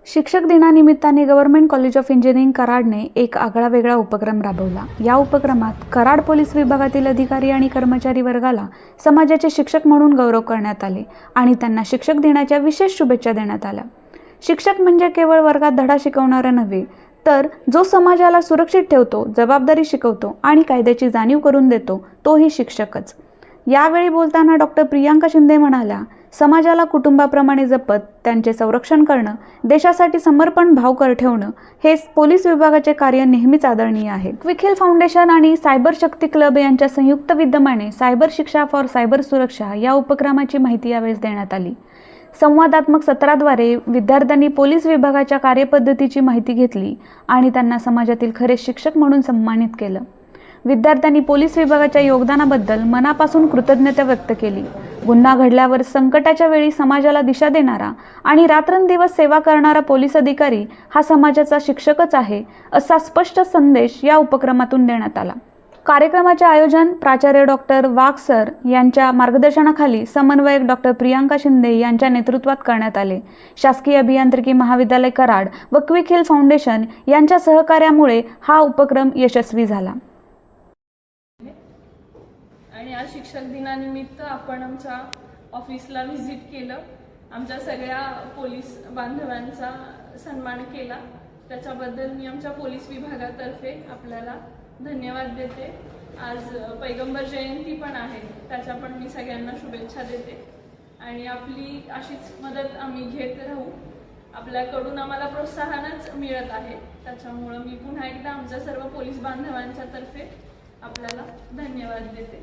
शिक्षक दिनानिमित्ताने government college of engineering कराडने एक आगळावेगळा उपक्रम राबवला। या उपक्रमात कराड पोलीस विभागातील अधिकारी आणि कर्मचारी वर्गाला समाजाचे शिक्षक म्हणून गौरव करण्यात आले आणि त्यांना शिक्षक दिनाच्या विशेष शुभेच्छा देण्यात आल्या। शिक्षक म्हणजे केवळ वर्गात धडा शिकवणारा नव्हे, तर जो समाजाला सुरक्षित ठेवतो, जबाबदारी शिकवतो आणि कायद्याची जाणीव करून देतो, तोही शिक्षकच। यावेळी बोलताना डॉक्टर प्रियांका शिंदे म्हणाल्या, समाजाला कुटुंबाप्रमाणे जपत त्यांचे संरक्षण करणं, देशासाठी समर्पण भाव ठेवणं हे पोलीस विभागाचे कार्य नेहमीच आदरणीय आहे। क्विक हिल फाउंडेशन आणि सायबर शक्ती क्लब यांच्या संयुक्त विद्यमाने सायबर शिक्षा फॉर सायबर सुरक्षा या उपक्रमाची माहिती यावेळी देण्यात आली। संवादात्मक सत्राद्वारे विद्यार्थ्यांनी पोलीस विभागाच्या कार्यपद्धतीची माहिती घेतली आणि त्यांना समाजातील खरे शिक्षक म्हणून सन्मानित केलं। विद्यार्थ्यांनी पोलीस विभागाच्या योगदानाबद्दल मनापासून कृतज्ञता व्यक्त केली। गुन्हा घडल्यावर संकटाच्या वेळी समाजाला दिशा देणारा आणि रात्रंदिवस सेवा करणारा पोलीस अधिकारी हा समाजाचा शिक्षकच आहे, असा स्पष्ट संदेश या उपक्रमातून देण्यात आला। कार्यक्रमाचे आयोजन प्राचार्य डॉक्टर वाघ सर यांच्या मार्गदर्शनाखाली समन्वयक डॉक्टर प्रियांका शिंदे यांच्या नेतृत्वात करण्यात आले। शासकीय अभियांत्रिकी महाविद्यालय कराड व क्विक हिल फाउंडेशन यांच्या सहकार्यामुळे हा उपक्रम यशस्वी झाला। आणि आज शिक्षक दिनानिमित्त आपण आमच्या ऑफिसला व्हिजिट केलं, आमच्या सगळ्या पोलीस बांधवांचा सन्मान केला, त्याच्याबद्दल मी आमच्या पोलीस विभागातर्फे आपल्याला धन्यवाद देते। आज पैगंबर जयंती पण आहे, त्याच्या पण मी सगळ्यांना शुभेच्छा देते आणि आपली अशीच मदत आम्ही घेत राहू। आपल्याकडून आम्हाला प्रोत्साहनच मिळत आहे, त्याच्यामुळे मी पुन्हा एकदा आमच्या सर्व पोलीस बांधवांच्या तर्फे आपल्याला धन्यवाद देते।